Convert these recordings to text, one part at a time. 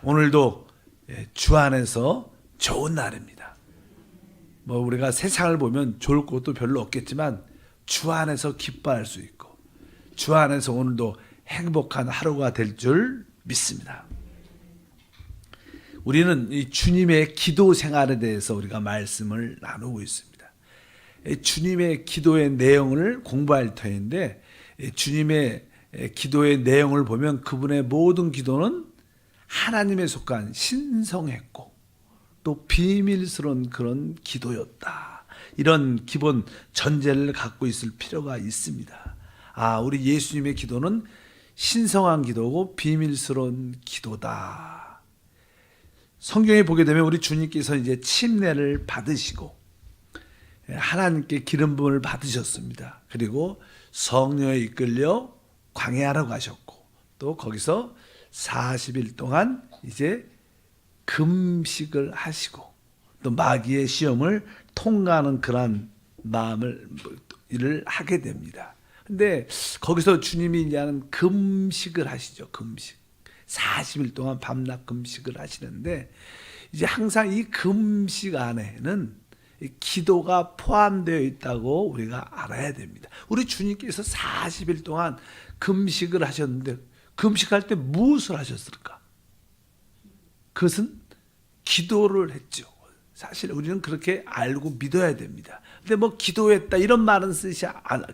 오늘도 주 안에서 좋은 날입니다. 우리가 세상을 보면 좋을 것도 별로 없겠지만 주 안에서 기뻐할 수 있고 주 안에서 오늘도 행복한 하루가 될 줄 믿습니다. 우리는 이 주님의 기도 생활에 대해서 우리가 말씀을 나누고 있습니다. 주님의 기도의 내용을 공부할 터인데 주님의 기도의 내용을 보면 그분의 모든 기도는 하나님에 속한 신성했고 또 비밀스러운 그런 기도였다. 이런 기본 전제를 갖고 있을 필요가 있습니다. 우리 예수님의 기도는 신성한 기도고 비밀스러운 기도다. 성경에 보게 되면 우리 주님께서 이제 침례를 받으시고 하나님께 기름 부음을 받으셨습니다. 그리고 성령에 이끌려 광야로 가셨고 또 거기서 40일 동안 이제 금식을 하시고 또 마귀의 시험을 통과하는 그런 일을 하게 됩니다. 근데 거기서 주님이 이제는 금식을 하시죠. 금식. 40일 동안 밤낮 금식을 하시는데 이제 항상 이 금식 안에는 기도가 포함되어 있다고 우리가 알아야 됩니다. 우리 주님께서 40일 동안 금식을 하셨는데 금식할 때 무엇을 하셨을까? 그것은 기도를 했죠. 사실 우리는 그렇게 알고 믿어야 됩니다. 근데 기도했다 이런 말은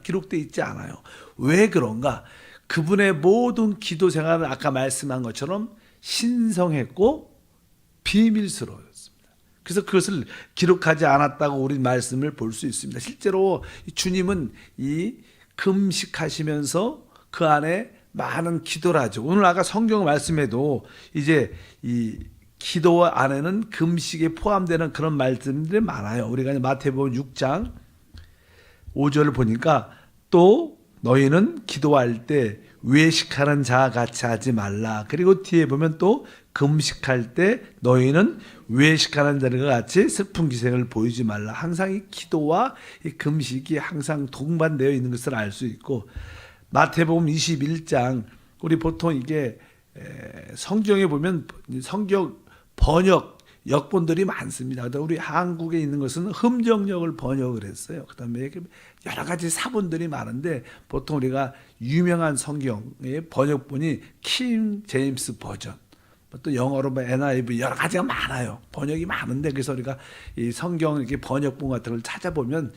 기록되어 있지 않아요. 왜 그런가? 그분의 모든 기도 생활은 아까 말씀한 것처럼 신성했고 비밀스러웠습니다. 그래서 그것을 기록하지 않았다고 우리 말씀을 볼 수 있습니다. 실제로 주님은 이 금식하시면서 그 안에 많은 기도를 하죠. 오늘 아까 성경 말씀에도 이제 이 기도 안에는 금식에 포함되는 그런 말씀들이 많아요. 우리가 마태복음 6장 5절을 보니까 또 너희는 기도할 때 외식하는 자 같이 하지 말라. 그리고 뒤에 보면 또 금식할 때 너희는 외식하는 자들과 같이 슬픈 기색을 보이지 말라. 항상 이 기도와 이 금식이 항상 동반되어 있는 것을 알 수 있고 마태복음 21장 우리 보통 이게 성경에 보면 성경 번역 역본들이 많습니다. 우리 한국에 있는 것은 흠정역을 번역을 했어요. 그다음에 여러 가지 사본들이 많은데 보통 우리가 유명한 성경의 번역본이 킹 제임스 버전, 또 영어로 NIV 여러 가지가 많아요. 번역이 많은데 그래서 우리가 이 성경 이렇게 번역본 같은 걸 찾아보면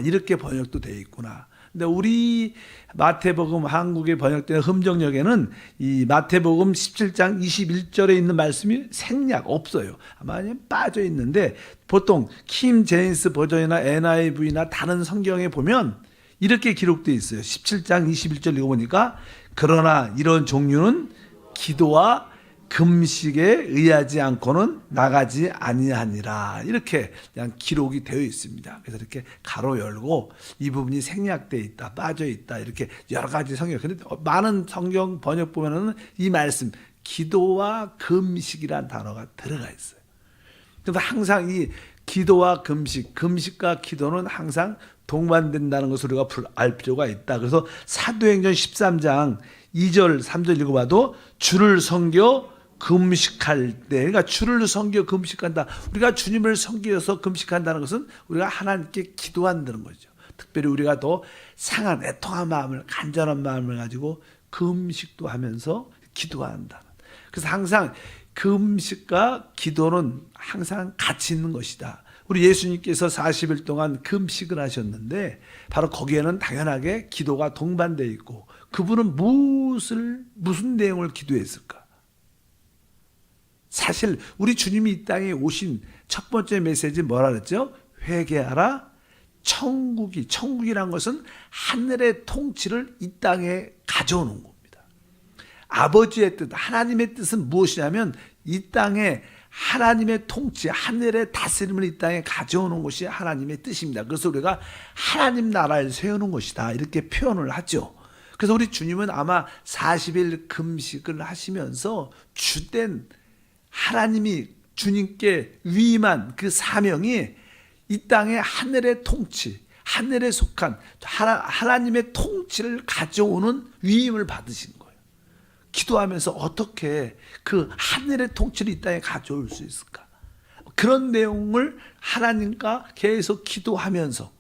이렇게 번역도 돼 있구나. 근데 우리 마태복음 한국에 번역된 흠정역에는 이 마태복음 17장 21절에 있는 말씀이 생략 없어요. 아마 빠져 있는데 보통 킹 제임스 버전이나 NIV나 다른 성경에 보면 이렇게 기록되어 있어요. 17장 21절 읽어보니까 그러나 이런 종류는 기도와 금식에 의하지 않고는 나가지 아니하니라. 이렇게 그냥 기록이 되어 있습니다. 그래서 이렇게 가로 열고 이 부분이 생략되어 있다, 빠져 있다 이렇게 여러 가지 성경. 근데 많은 성경 번역 보면은 이 말씀 기도와 금식이란 단어가 들어가 있어요. 그래서 항상 이 기도와 금식, 금식과 기도는 항상 동반된다는 것을 우리가 알 필요가 있다. 그래서 사도행전 13장 2절, 3절 읽어봐도 주를 섬겨 금식할 때, 그러니까 주를 섬겨 금식한다. 우리가 주님을 섬겨서 금식한다는 것은 우리가 하나님께 기도한다는 거죠. 특별히 우리가 더 상한 애통한 마음을, 간절한 마음을 가지고 금식도 하면서 기도한다. 그래서 항상 금식과 기도는 항상 같이 있는 것이다. 우리 예수님께서 40일 동안 금식을 하셨는데 바로 거기에는 당연하게 기도가 동반되어 있고 그분은 무슨 내용을 기도했을까? 사실 우리 주님이 이 땅에 오신 첫 번째 메시지 뭐라 그랬죠? 회개하라. 천국이란 것은 하늘의 통치를 이 땅에 가져오는 겁니다. 아버지의 뜻, 하나님의 뜻은 무엇이냐면 이 땅에 하나님의 통치, 하늘의 다스림을 이 땅에 가져오는 것이 하나님의 뜻입니다. 그래서 우리가 하나님 나라를 세우는 것이다 이렇게 표현을 하죠. 그래서 우리 주님은 아마 40일 금식을 하시면서 주된 하나님이 주님께 위임한 그 사명이 이 땅의 하늘의 통치, 하늘에 속한 하나님의 통치를 가져오는 위임을 받으신 거예요. 기도하면서 어떻게 그 하늘의 통치를 이 땅에 가져올 수 있을까? 그런 내용을 하나님과 계속 기도하면서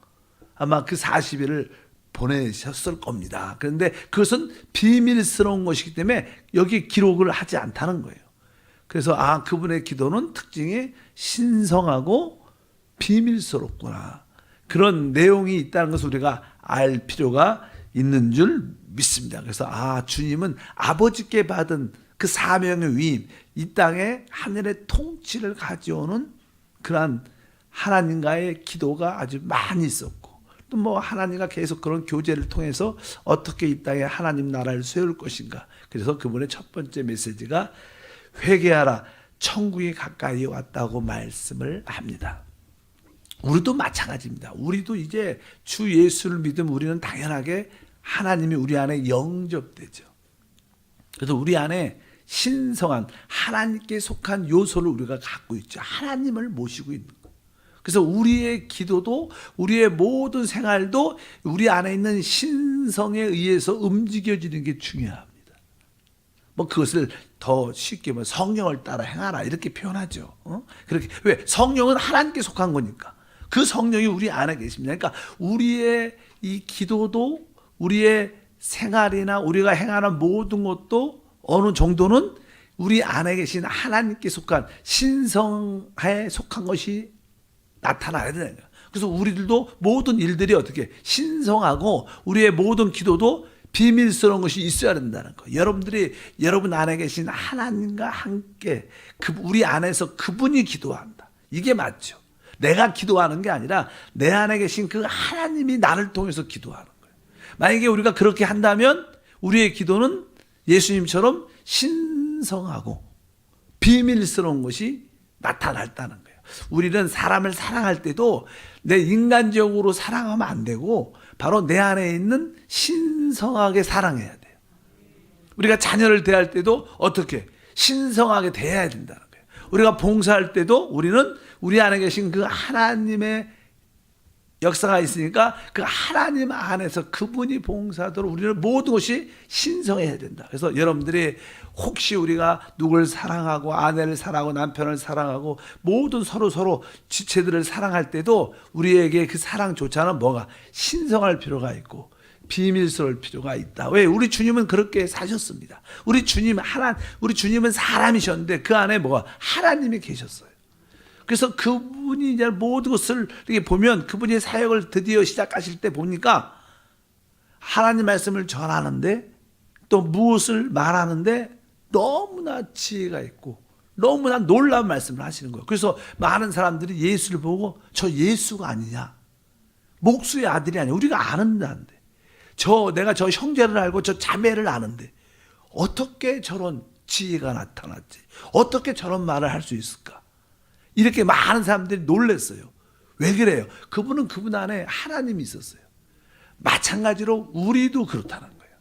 아마 그 40일을 보내셨을 겁니다. 그런데 그것은 비밀스러운 것이기 때문에 여기 기록을 하지 않다는 거예요. 그래서 그분의 기도는 특징이 신성하고 비밀스럽구나. 그런 내용이 있다는 것을 우리가 알 필요가 있는 줄 믿습니다. 그래서 주님은 아버지께 받은 그 사명의 위임, 이 땅에 하늘의 통치를 가져오는 그러한 하나님과의 기도가 아주 많이 있었고, 또 뭐 하나님과 계속 그런 교제를 통해서 어떻게 이 땅에 하나님 나라를 세울 것인가. 그래서 그분의 첫 번째 메시지가 회개하라, 천국이 가까이 왔다고 말씀을 합니다. 우리도 마찬가지입니다. 우리도 이제 주 예수를 믿으면 우리는 당연하게 하나님이 우리 안에 영접되죠. 그래서 우리 안에 신성한 하나님께 속한 요소를 우리가 갖고 있죠. 하나님을 모시고 있는 거. 그래서 우리의 기도도 우리의 모든 생활도 우리 안에 있는 신성에 의해서 움직여지는 게 중요합니다. 뭐 그것을 더 쉽게 성령을 따라 행하라 이렇게 표현하죠. 그렇게 왜? 성령은 하나님께 속한 거니까. 그 성령이 우리 안에 계십니다. 그러니까 우리의 이 기도도 우리의 생활이나 우리가 행하는 모든 것도 어느 정도는 우리 안에 계신 하나님께 속한 신성에 속한 것이 나타나야 되는 거예요. 그래서 우리들도 모든 일들이 어떻게 신성하고 우리의 모든 기도도 비밀스러운 것이 있어야 된다는 거예요. 여러분들이 여러분 안에 계신 하나님과 함께 우리 안에서 그분이 기도한다. 이게 맞죠. 내가 기도하는 게 아니라 내 안에 계신 그 하나님이 나를 통해서 기도하는 거예요. 만약에 우리가 그렇게 한다면 우리의 기도는 예수님처럼 신성하고 비밀스러운 것이 나타날다는 거예요. 우리는 사람을 사랑할 때도 내 인간적으로 사랑하면 안 되고 바로 내 안에 있는 신성하게 사랑해야 돼요. 우리가 자녀를 대할 때도 어떻게 신성하게 대해야 된다는 거예요. 우리가 봉사할 때도 우리는 우리 안에 계신 그 하나님의 역사가 있으니까 그 하나님 안에서 그분이 봉사하도록 우리는 모든 것이 신성해야 된다. 그래서 여러분들이 혹시 우리가 누구를 사랑하고 아내를 사랑하고 남편을 사랑하고 모든 서로 지체들을 사랑할 때도 우리에게 그 사랑조차는 뭐가 신성할 필요가 있고 비밀스러울 필요가 있다. 왜? 우리 주님은 그렇게 사셨습니다. 우리 주님은 사람이셨는데 그 안에 뭐가 하나님이 계셨어요. 그래서 그분이 이제 모든 것을 이렇게 보면 그분이 사역을 드디어 시작하실 때 보니까 하나님 말씀을 전하는데 또 무엇을 말하는데 너무나 지혜가 있고 너무나 놀라운 말씀을 하시는 거예요. 그래서 많은 사람들이 예수를 보고 저 예수가 아니냐, 목수의 아들이 아니냐, 우리가 아는다는데 내가 저 형제를 알고 저 자매를 아는데 어떻게 저런 지혜가 나타났지, 어떻게 저런 말을 할 수 있을까. 이렇게 많은 사람들이 놀랐어요. 왜 그래요? 그분은 그분 안에 하나님이 있었어요. 마찬가지로 우리도 그렇다는 거예요.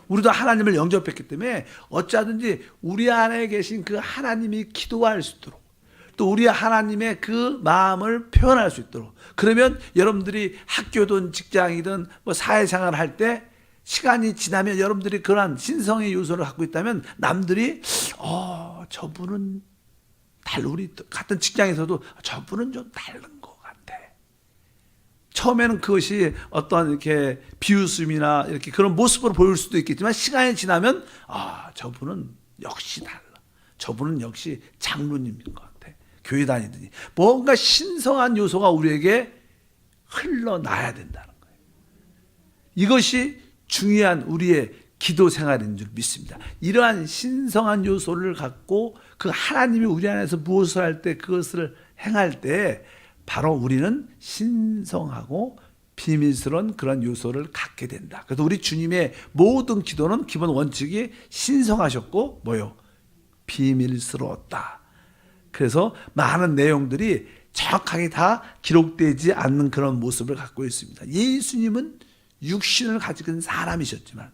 우리도 하나님을 영접했기 때문에 어쩌든지 우리 안에 계신 그 하나님이 기도할 수 있도록 또 우리 하나님의 그 마음을 표현할 수 있도록, 그러면 여러분들이 학교든 직장이든 뭐 사회생활을 할 때 시간이 지나면 여러분들이 그러한 신성의 요소를 갖고 있다면 남들이 저분은 우리 같은 직장에서도 저분은 좀 다른 것 같아. 처음에는 그것이 어떤 이렇게 비웃음이나 이렇게 그런 모습으로 보일 수도 있겠지만 시간이 지나면 저분은 역시 달라. 저분은 역시 장로님인 것 같아. 교회 다니더니 뭔가 신성한 요소가 우리에게 흘러나야 된다는 거예요. 이것이 중요한 우리의 기도 생활인 줄 믿습니다. 이러한 신성한 요소를 갖고 그 하나님이 우리 안에서 무엇을 할 때 그것을 행할 때 바로 우리는 신성하고 비밀스러운 그런 요소를 갖게 된다. 그래서 우리 주님의 모든 기도는 기본 원칙이 신성하셨고 비밀스러웠다. 그래서 많은 내용들이 정확하게 다 기록되지 않는 그런 모습을 갖고 있습니다. 예수님은 육신을 가지고 있는 사람이셨지만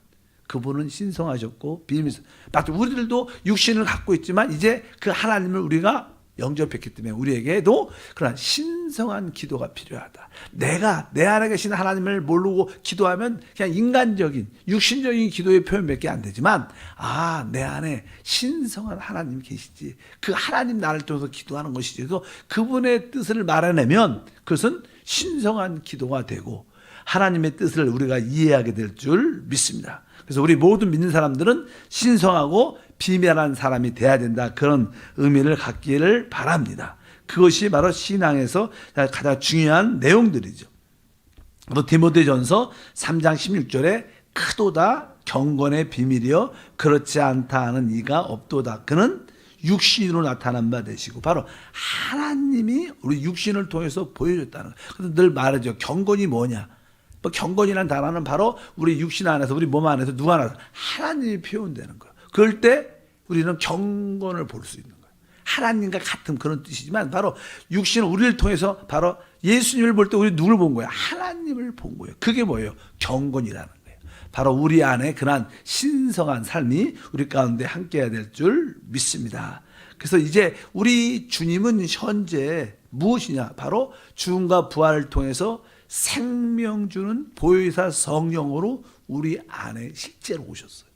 그분은 신성하셨고 비밀스러워. 우리들도 육신을 갖고 있지만 이제 그 하나님을 우리가 영접했기 때문에 우리에게도 그런 신성한 기도가 필요하다. 내가 내 안에 계신 하나님을 모르고 기도하면 그냥 인간적인 육신적인 기도의 표현밖에 안 되지만 내 안에 신성한 하나님 계시지. 그 하나님 나를 통해서 기도하는 것이지. 그래서 그분의 뜻을 말해내면 그것은 신성한 기도가 되고 하나님의 뜻을 우리가 이해하게 될 줄 믿습니다. 그래서 우리 모든 믿는 사람들은 신성하고 비밀한 사람이 돼야 된다. 그런 의미를 갖기를 바랍니다. 그것이 바로 신앙에서 가장 중요한 내용들이죠. 또 디모데전서 3장 16절에 크도다 경건의 비밀이여 그렇지 않다 하는 이가 없도다. 그는 육신으로 나타난 바 되시고 바로 하나님이 우리 육신을 통해서 보여줬다는 거예요. 그래서 늘 말하죠. 경건이 뭐냐? 경건이라는 단어는 바로 우리 육신 안에서 우리 몸 안에서 누가 안에서 하나님이 표현되는 거예요. 그럴 때 우리는 경건을 볼 수 있는 거예요. 하나님과 같은 그런 뜻이지만 바로 육신은 우리를 통해서 바로 예수님을 볼 때 우리 누굴 본 거예요? 하나님을 본 거예요. 그게 뭐예요? 경건이라는 거예요. 바로 우리 안에 그러한 신성한 삶이 우리 가운데 함께해야 될 줄 믿습니다. 그래서 이제 우리 주님은 현재 무엇이냐? 바로 죽음과 부활을 통해서 생명 주는 보혜사 성령으로 우리 안에 실제로 오셨어요.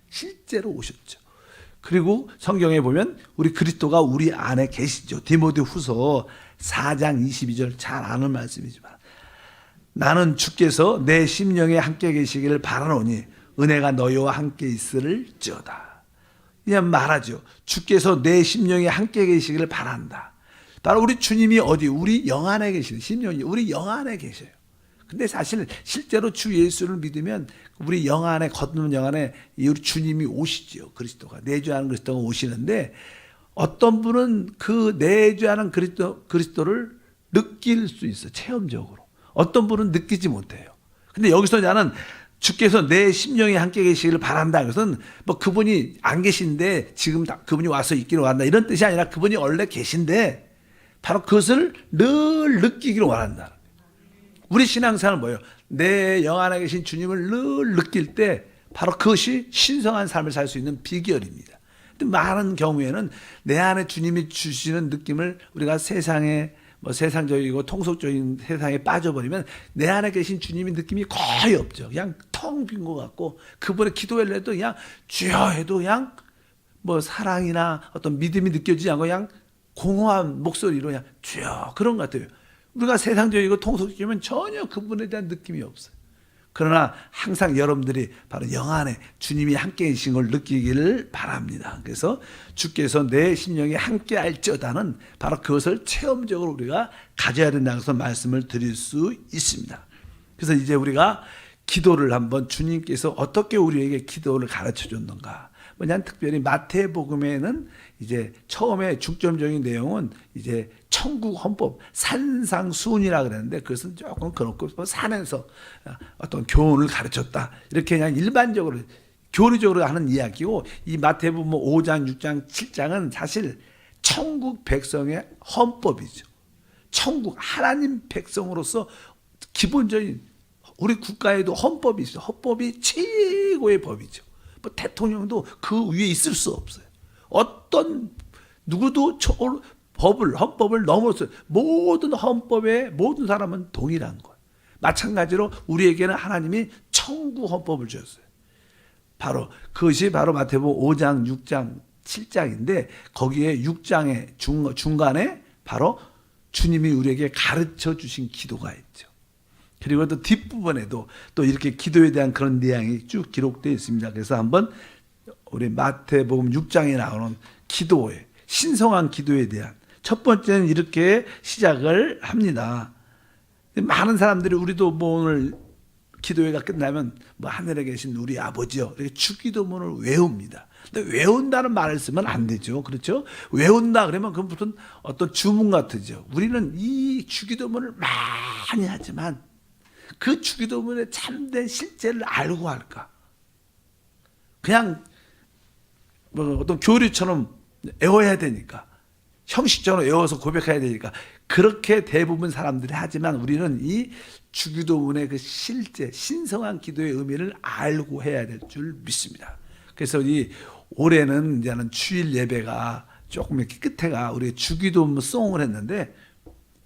실제로 오셨죠. 그리고 성경에 보면 우리 그리스도가 우리 안에 계시죠. 디모데후서 4장 22절 잘 아는 말씀이지만 나는 주께서 내 심령에 함께 계시기를 바라노니 은혜가 너희와 함께 있을지어다. 그냥 말하죠. 주께서 내 심령에 함께 계시기를 바란다. 바로 우리 주님이 어디? 우리 영 안에 계시는 심령이 우리 영 안에 계셔요. 근데 사실 실제로 주 예수를 믿으면 우리 영 안에 걷는 영 안에 우리 주님이 오시지요. 그리스도가 내주하는 그리스도가 오시는데 어떤 분은 그 내주하는 그리스도를 느낄 수 있어요. 체험적으로. 어떤 분은 느끼지 못해요. 근데 여기서 나는 주께서 내 심령에 함께 계시기를 바란다. 그것은 뭐 그분이 안 계신데 지금 그분이 와서 있기를 원한다. 이런 뜻이 아니라 그분이 원래 계신데 바로 그것을 늘 느끼기를 원한다. 우리 신앙생활은 뭐예요? 내 영 안에 계신 주님을 늘 느낄 때 바로 그것이 신성한 삶을 살 수 있는 비결입니다. 근데 많은 경우에는 내 안에 주님이 주시는 느낌을 우리가 세상에 세상적이고 통속적인 세상에 빠져버리면 내 안에 계신 주님의 느낌이 거의 없죠. 그냥 텅 빈 것 같고 그분의 기도를 해도 그냥 주여 해도 그냥 사랑이나 어떤 믿음이 느껴지지 않고 그냥 공허한 목소리로 그냥 주여 그런 것 같아요. 우리가 세상적이고 통속적이면 전혀 그분에 대한 느낌이 없어요. 그러나 항상 여러분들이 바로 영 안에 주님이 함께 계신 걸 느끼기를 바랍니다. 그래서 주께서 내 심령에 함께 할지어다는 바로 그것을 체험적으로 우리가 가져야 된다고 해서 말씀을 드릴 수 있습니다. 그래서 이제 우리가 기도를 한번 주님께서 어떻게 우리에게 기도를 가르쳐 줬는가. 뭐냐면 특별히 마태복음에는 이제 처음에 중점적인 내용은 이제 천국 헌법 산상수훈이라 그랬는데 그것은 조금 그렇고 산에서 어떤 교훈을 가르쳤다 이렇게 그냥 일반적으로 교리적으로 하는 이야기고 이 마태복음 5장 6장 7장은 사실 천국 백성의 헌법이죠. 천국 하나님 백성으로서 기본적인 우리 국가에도 헌법이 있어요. 헌법이 최고의 법이죠. 대통령도 그 위에 있을 수 없어요. 어떤 누구도 헌법을 넘어서 모든 헌법에 모든 사람은 동일한 거예요. 마찬가지로 우리에게는 하나님이 천국 헌법을 주셨어요. 바로 그것이 바로 마태복음 5장, 6장, 7장인데 거기에 6장의 중간에 바로 주님이 우리에게 가르쳐 주신 기도가 있죠. 그리고 또 뒷부분에도 또 이렇게 기도에 대한 그런 내용이 쭉 기록되어 있습니다. 그래서 한번 우리 마태복음 6장에 나오는 기도에 신성한 기도에 대한 첫 번째는 이렇게 시작을 합니다. 많은 사람들이 우리도 오늘 기도회가 끝나면 하늘에 계신 우리 아버지요 이렇게 주기도문을 외웁니다. 근데 외운다는 말을 쓰면 안 되죠. 그렇죠? 외운다 그러면 그건 무슨 어떤 주문 같으죠. 우리는 이 주기도문을 많이 하지만 그 주기도문의 참된 실제를 알고 할까? 그냥 어떤 교리처럼 외워야 되니까 형식적으로 외워서 고백해야 되니까 그렇게 대부분 사람들이 하지만 우리는 이 주기도문의 그 실제 신성한 기도의 의미를 알고 해야 될 줄 믿습니다. 그래서 이 올해는 이제는 주일 예배가 조금 이렇게 끝에가 우리 주기도문 송을 했는데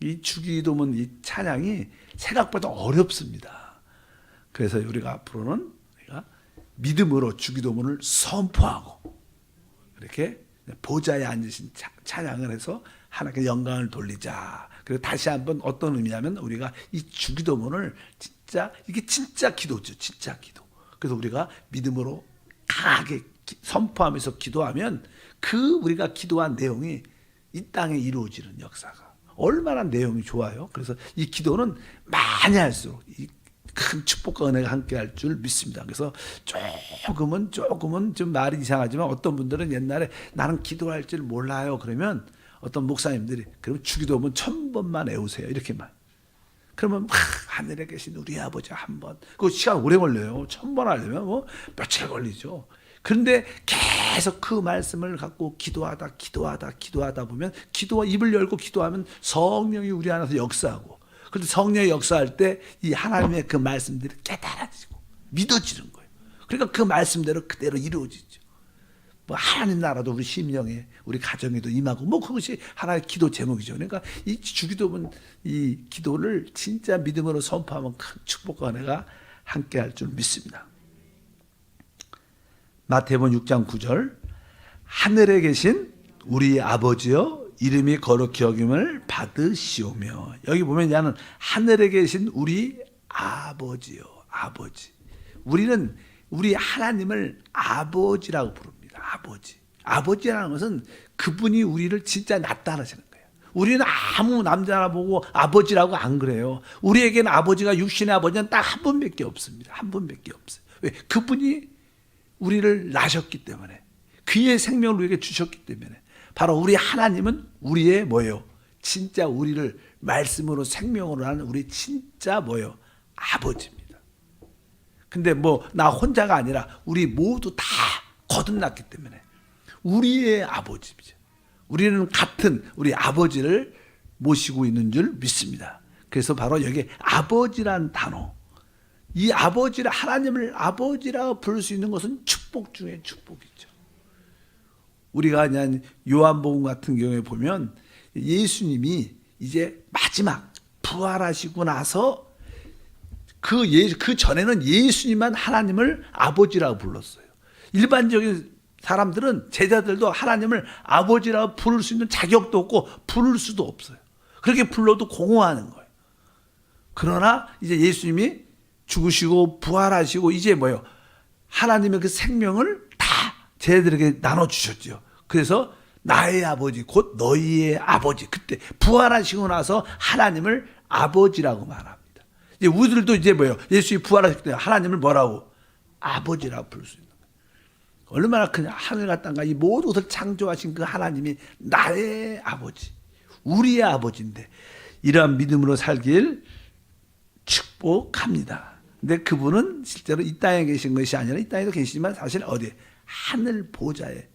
이 주기도문 이 찬양이 생각보다 어렵습니다. 그래서 우리가 앞으로는 우리가 믿음으로 주기도문을 선포하고 이렇게 보좌에 앉으신 찬양을 해서 하나님께 영광을 돌리자. 그리고 다시 한번 어떤 의미냐면 우리가 이 주기도문을 진짜 이게 진짜 기도죠. 진짜 기도. 그래서 우리가 믿음으로 강하게 선포하면서 기도하면 그 우리가 기도한 내용이 이 땅에 이루어지는 역사가 얼마나 내용이 좋아요. 그래서 이 기도는 많이 할수록 이 큰 축복과 은혜가 함께할 줄 믿습니다. 그래서 조금은 좀 말이 이상하지만 어떤 분들은 옛날에 나는 기도할 줄 몰라요. 그러면 어떤 목사님들이 그럼 주기도문 1000번만 외우세요. 이렇게만. 그러면 하늘에 계신 우리 아버지 한 번. 그 시간 오래 걸려요. 1000번 하려면 뭐 며칠 걸리죠. 그런데 계속 그 말씀을 갖고 기도하다 보면 기도와 입을 열고 기도하면 성령이 우리 안에서 역사하고 그런데 성령이 역사할 때 이 하나님의 그 말씀들이 깨달아지고 믿어지는 거예요. 그러니까 그 말씀대로 그대로 이루어지죠. 뭐 하나님 나라도 우리 심령에 우리 가정에도 임하고 뭐 그것이 하나의 기도 제목이죠. 그러니까 이 주기도문 이 기도를 진짜 믿음으로 선포하면 큰 축복과 은혜가 함께할 줄 믿습니다. 마태복음 6장 9절 하늘에 계신 우리 아버지여 이름이 거룩히 여김을 받으시오며 여기 보면 야는 하늘에 계신 우리 아버지요 아버지 우리는 우리 하나님을 아버지라고 부릅니다. 아버지라는 것은 그분이 우리를 진짜 나타나시는 거예요. 우리는 아무 남자나 보고 아버지라고 안 그래요. 우리에게는 아버지가 육신의 아버지는 딱 한 분밖에 없습니다. 한 분밖에 없어요. 왜? 그분이 우리를 낳으셨기 때문에 그의 생명을 우리에게 주셨기 때문에 바로 우리 하나님은 우리의 뭐예요? 진짜 우리를 말씀으로 생명으로 하는 우리 진짜 뭐예요? 아버지입니다. 근데 뭐 나 혼자가 아니라 우리 모두 다 거듭났기 때문에 우리의 아버지죠. 우리는 같은 우리 아버지를 모시고 있는 줄 믿습니다. 그래서 바로 여기 아버지란 단어 이 아버지를 하나님을 아버지라고 부를 수 있는 것은 축복 중에 축복이죠. 우리가 그냥 요한복음 같은 경우에 보면 예수님이 이제 마지막 부활하시고 나서 그 전에는 예수님만 하나님을 아버지라고 불렀어요. 일반적인 사람들은 제자들도 하나님을 아버지라고 부를 수 있는 자격도 없고 부를 수도 없어요. 그렇게 불러도 공허하는 거예요. 그러나 이제 예수님이 죽으시고 부활하시고 이제 뭐예요? 하나님의 그 생명을 다 제자들에게 나눠주셨죠. 그래서 나의 아버지 곧 너희의 아버지 그때 부활하시고 나서 하나님을 아버지라고 말합니다. 이제 우리들도 이제 뭐예요? 예수님이 부활하실 때 하나님을 뭐라고? 아버지라고 부를 수 있는 거예요. 얼마나 큰 하늘과 땅과 이 모든 것을 창조하신 그 하나님이 나의 아버지 우리의 아버지인데 이러한 믿음으로 살길 축복합니다. 근데 그분은 실제로 이 땅에 계신 것이 아니라 이 땅에도 계시지만 사실 어디에? 하늘 보좌에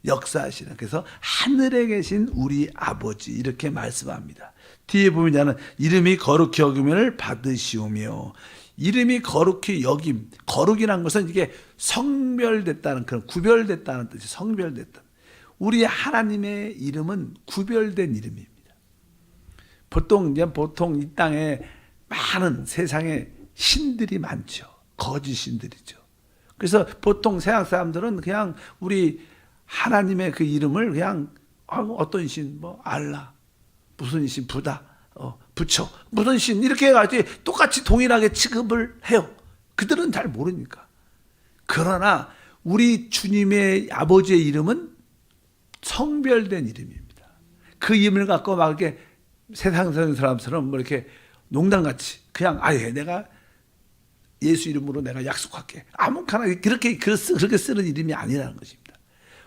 역사하시는 그래서 하늘에 계신 우리 아버지 이렇게 말씀합니다. 뒤에 보면 자는 이름이 거룩히 여김을 받으시오며 이름이 거룩히 여김 거룩이라는 것은 이게 성별됐다는 그런 구별됐다는 뜻이 성별됐다. 우리 하나님의 이름은 구별된 이름입니다. 보통 이 땅에 많은 세상에 신들이 많죠. 거짓 신들이죠. 그래서 보통 세상 사람들은 그냥 우리 하나님의 그 이름을 그냥 어떤 신, 뭐 알라, 무슨 신, 부다, 부처, 무슨 신 이렇게 해가지고 똑같이 동일하게 취급을 해요. 그들은 잘 모르니까. 그러나 우리 주님의 아버지의 이름은 성별된 이름입니다. 그 이름을 갖고 막 이렇게 세상 사람처럼 뭐 이렇게 농담같이 그냥 아예 내가 예수 이름으로 내가 약속할게. 아무거나 그렇게 쓰는 이름이 아니라는 것입니다.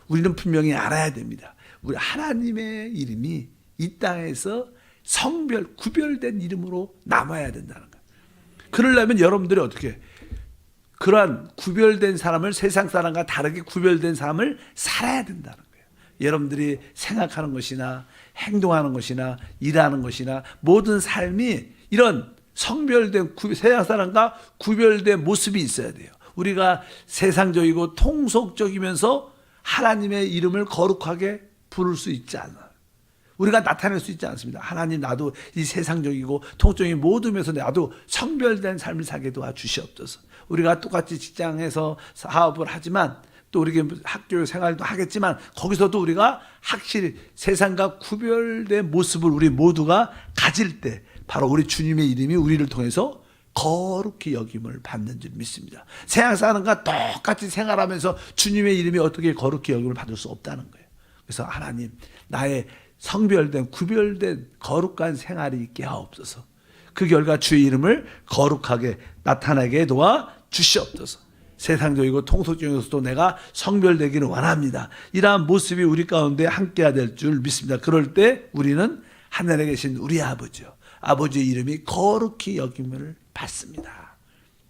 우리는 분명히 알아야 됩니다. 우리 하나님의 이름이 이 땅에서 성별, 구별된 이름으로 남아야 된다는 거예요. 그러려면 여러분들이 어떻게 그러한 구별된 사람을 세상 사람과 다르게 구별된 삶을 살아야 된다는 거예요. 여러분들이 생각하는 것이나 행동하는 것이나 일하는 것이나 모든 삶이 이런 성별된 세상 사람과 구별된 모습이 있어야 돼요. 우리가 세상적이고 통속적이면서 하나님의 이름을 거룩하게 부를 수 있지 않아. 우리가 나타낼 수 있지 않습니다. 하나님, 나도 이 세상적이고 통적인 모든 면에서 나도 성별된 삶을 살게 도와주시옵소서. 우리가 똑같이 직장에서 사업을 하지만 또 우리 학교 생활도 하겠지만 거기서도 우리가 확실히 세상과 구별된 모습을 우리 모두가 가질 때 바로 우리 주님의 이름이 우리를 통해서 거룩히 여김을 받는 줄 믿습니다. 세상 사람과 똑같이 생활하면서 주님의 이름이 어떻게 거룩히 여김을 받을 수 없다는 거예요. 그래서 하나님, 나의 성별된 구별된 거룩한 생활이 있게 하옵소서. 그 결과 주의 이름을 거룩하게 나타나게 도와 주시옵소서. 세상적이고 통속적이고서도 내가 성별되기를 원합니다. 이러한 모습이 우리 가운데 함께해야 될 줄 믿습니다. 그럴 때 우리는 하늘에 계신 우리 아버지요, 아버지의 이름이 거룩히 여김을 받습니다.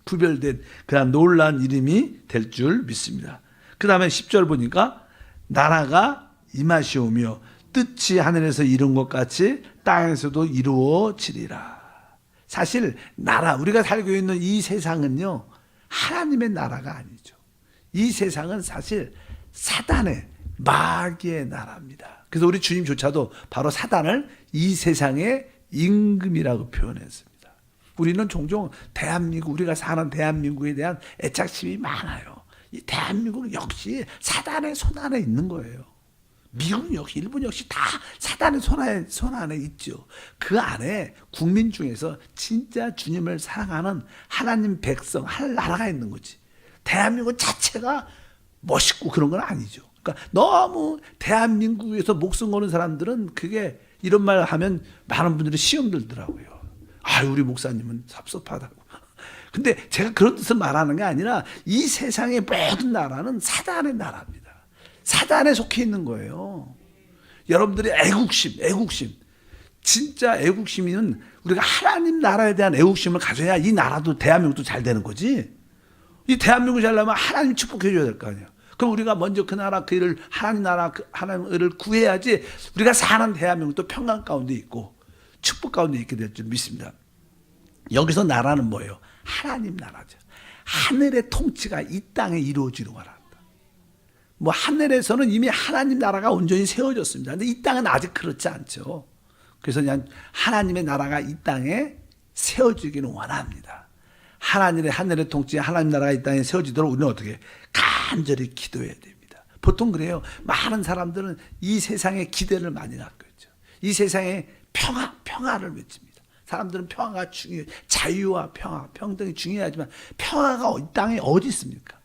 구별된 그런 놀라운 이름이 될 줄 믿습니다. 그 다음에 10절 보니까 나라가 임하시오며 뜻이 하늘에서 이룬 것 같이 땅에서도 이루어지리라. 사실 나라, 우리가 살고 있는 이 세상은요, 하나님의 나라가 아니죠. 이 세상은 사실 사단의, 마귀의 나라입니다. 그래서 우리 주님조차도 바로 사단을 이 세상의 임금이라고 표현했습니다. 우리는 종종 대한민국, 우리가 사는 대한민국에 대한 애착심이 많아요. 이 대한민국은 역시 사단의 손 안에 있는 거예요. 미국 역시, 일본 역시 다 사단의 손 안에 있죠. 그 안에 국민 중에서 진짜 주님을 사랑하는 하나님 백성, 할 나라가 있는 거지. 대한민국 자체가 멋있고 그런 건 아니죠. 그러니까 너무 대한민국에서 목숨 거는 사람들은 그게 이런 말 하면 많은 분들이 시험 들더라고요. 아, 우리 목사님은 섭섭하다고. 근데 제가 그런 뜻을 말하는 게 아니라 이 세상의 모든 나라는 사단의 나라입니다. 사단에 속해 있는 거예요. 여러분들이 애국심. 진짜 애국심은 우리가 하나님 나라에 대한 애국심을 가져야 이 나라도 대한민국도 잘 되는 거지. 이 대한민국이 잘 나면 하나님 축복해 줘야 될 거 아니에요. 그럼 우리가 먼저 그 나라, 그 일을, 하나님 나라, 하나님을 구해야지 우리가 사는 대한민국도 평강 가운데 있고 축복 가운데 있게 될 줄 믿습니다. 여기서 나라는 뭐예요? 하나님 나라죠. 하늘의 통치가 이 땅에 이루어지는 거라. 뭐 하늘에서는 이미 하나님 나라가 온전히 세워졌습니다. 근데 이 땅은 아직 그렇지 않죠. 그래서 그냥 하나님의 나라가 이 땅에 세워지기는 원합니다. 하늘의 통치, 하나님 나라가 이 땅에 세워지도록 우리는 어떻게 간절히 기도해야 됩니다. 보통 그래요. 많은 사람들은 이 세상에 기대를 많이 갖고 있죠. 이 세상에 평화를 외칩니다. 사람들은 평화가 중요해요. 자유와 평화, 평등이 중요하지만 평화가 이 땅에 어디 있습니까?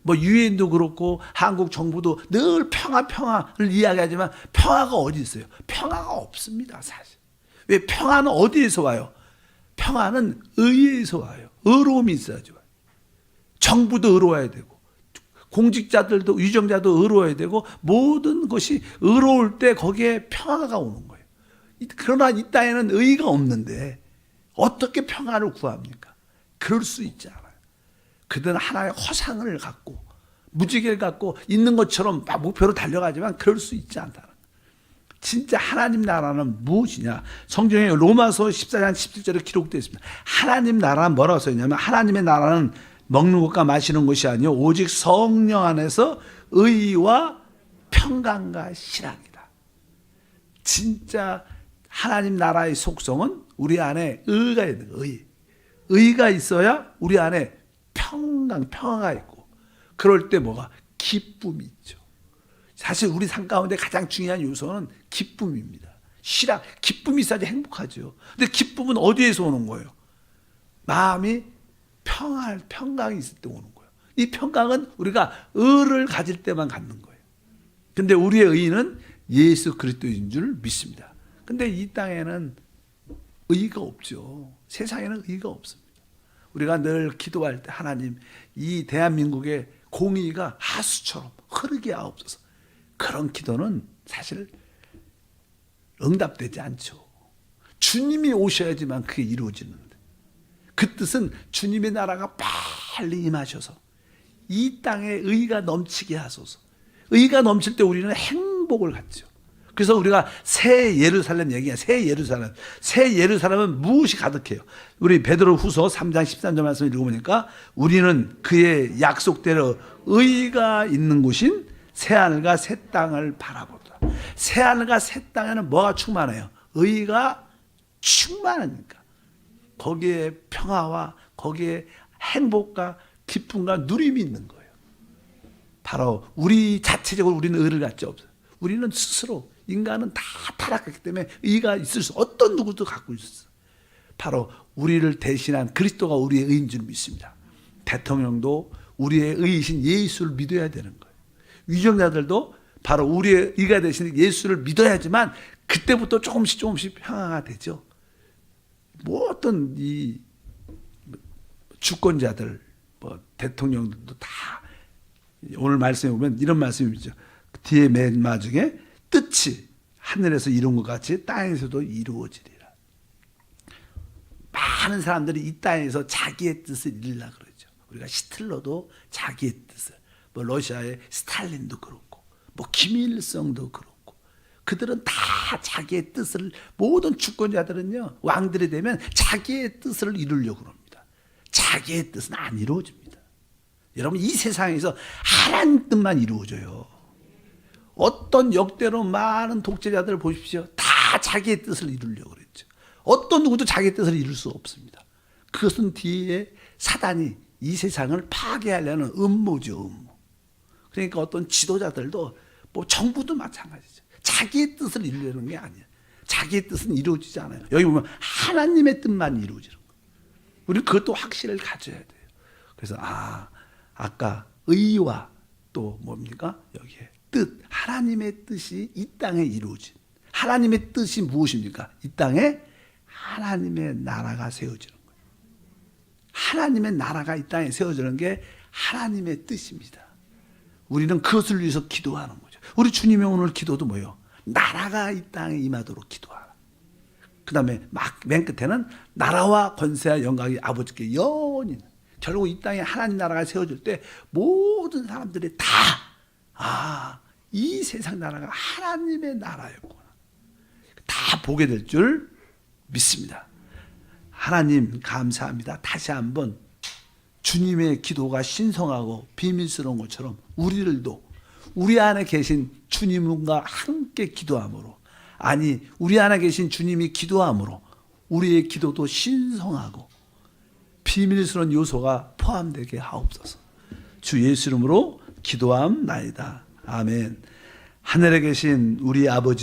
뭐 유엔도 그렇고 한국 정부도 늘 평화를 이야기하지만 평화가 어디 있어요? 평화가 없습니다, 사실. 왜? 평화는 어디에서 와요? 평화는 의에서 와요. 의로움이 있어야죠. 정부도 의로워야 되고 공직자들도, 유정자도 의로워야 되고 모든 것이 의로울 때 거기에 평화가 오는 거예요. 그러나 이 땅에는 의가 없는데 어떻게 평화를 구합니까? 그럴 수 있지 않아요. 그들은 하나의 허상을 갖고 무지개를 갖고 있는 것처럼 목표로 달려가지만 그럴 수 있지 않다는 거예요. 진짜 하나님 나라는 무엇이냐? 성경에 로마서 14장 17절에 기록되어 있습니다. 하나님 나라는 뭐라고 써있냐면 하나님의 나라는 먹는 것과 마시는 것이 아니요 오직 성령 안에서 의와 평강과 실학이다. 진짜 하나님 나라의 속성은 우리 안에 의가 있는 거예요. 의가 있어야 우리 안에 평화가 있고 그럴 때 뭐가? 기쁨이 있죠. 사실 우리 삶 가운데 가장 중요한 요소는 기쁨입니다. 기쁨이 있어야지 행복하죠. 근데 기쁨은 어디에서 오는 거예요? 마음이 평강이 있을 때 오는 거예요. 이 평강은 우리가 의를 가질 때만 갖는 거예요. 근데 우리의 의는 예수 그리스도인 줄 믿습니다. 근데 이 땅에는 의가 없죠. 세상에는 의가 없습니다. 우리가 늘 기도할 때 하나님, 이 대한민국의 공의가 하수처럼 흐르게 하옵소서. 그런 기도는 사실 응답되지 않죠. 주님이 오셔야지만 그게 이루어지는데 그 뜻은 주님의 나라가 빨리 임하셔서 이 땅에 의가 넘치게 하소서. 의가 넘칠 때 우리는 행복을 갖죠. 그래서 우리가 새 예루살렘 얘기해요. 새 예루살렘. 새 예루살렘은 무엇이 가득해요? 우리 베드로후서 3장 13절 말씀 읽어보니까 우리는 그의 약속대로 의가 있는 곳인 새 하늘과 새 땅을 바라보다. 새하늘과 새 땅에는 뭐가 충만해요? 의가 충만하니까. 거기에 평화와 거기에 행복과 기쁨과 누림이 있는 거예요. 바로 우리 자체적으로 우리는 의를 갖지 없어요. 우리는 스스로 인간은 다 타락했기 때문에 의가 있을 수 어떤 누구도 갖고 있었어요. 바로 우리를 대신한 그리스도가 우리의 의인 줄 믿습니다. 대통령도 우리의 의이신 예수를 믿어야 되는 거예요. 위정자들도 바로 우리의 의가 되신 예수를 믿어야지만 그때부터 조금씩 평화가 되죠. 뭐 어떤 이 주권자들, 뭐 대통령들도 다 오늘 말씀에 보면 이런 말씀이죠. 뒤에 맨 마중에 뜻이 하늘에서 이룬 것 같이 땅에서도 이루어지리라. 많은 사람들이 이 땅에서 자기의 뜻을 이루려고 그러죠. 우리가 히틀러도 자기의 뜻을, 뭐 러시아의 스탈린도 그렇고, 뭐 김일성도 그렇고, 그들은 다 자기의 뜻을, 모든 주권자들은요, 왕들이 되면 자기의 뜻을 이루려고 합니다. 자기의 뜻은 안 이루어집니다. 여러분, 이 세상에서 하나님 뜻만 이루어져요. 어떤 역대로 많은 독재자들을 보십시오. 다 자기의 뜻을 이루려고 그랬죠. 어떤 누구도 자기의 뜻을 이룰 수 없습니다. 그것은 뒤에 사단이 이 세상을 파괴하려는 음모죠, 음모. 그러니까 어떤 지도자들도, 뭐 정부도 마찬가지죠. 자기의 뜻을 이루려는 게 아니에요. 자기의 뜻은 이루어지지 않아요. 여기 보면 하나님의 뜻만 이루어지는 거예요. 우리는 그것도 확신을 가져야 돼요. 그래서 아까 의와 또 뭡니까? 여기에 뜻, 하나님의 뜻이 이 땅에 이루어진, 하나님의 뜻이 무엇입니까? 이 땅에 하나님의 나라가 세워지는 거예요. 하나님의 나라가 이 땅에 세워지는 게 하나님의 뜻입니다. 우리는 그것을 위해서 기도하는 거죠. 우리 주님의 오늘 기도도 뭐예요? 나라가 이 땅에 임하도록 기도하라. 그 다음에 맨 끝에는 나라와 권세와 영광이 아버지께 영원히. 결국 이 땅에 하나님 나라가 세워질 때 모든 사람들이 이 세상 나라가 하나님의 나라였구나. 다 보게 될 줄 믿습니다. 하나님 감사합니다. 다시 한번 주님의 기도가 신성하고 비밀스러운 것처럼 우리들도 우리 안에 계신 주님과 함께 기도함으로, 우리 안에 계신 주님이 기도함으로 우리의 기도도 신성하고 비밀스러운 요소가 포함되게 하옵소서. 주 예수 이름으로 기도함나이다. 아멘. 하늘에 계신 우리 아버지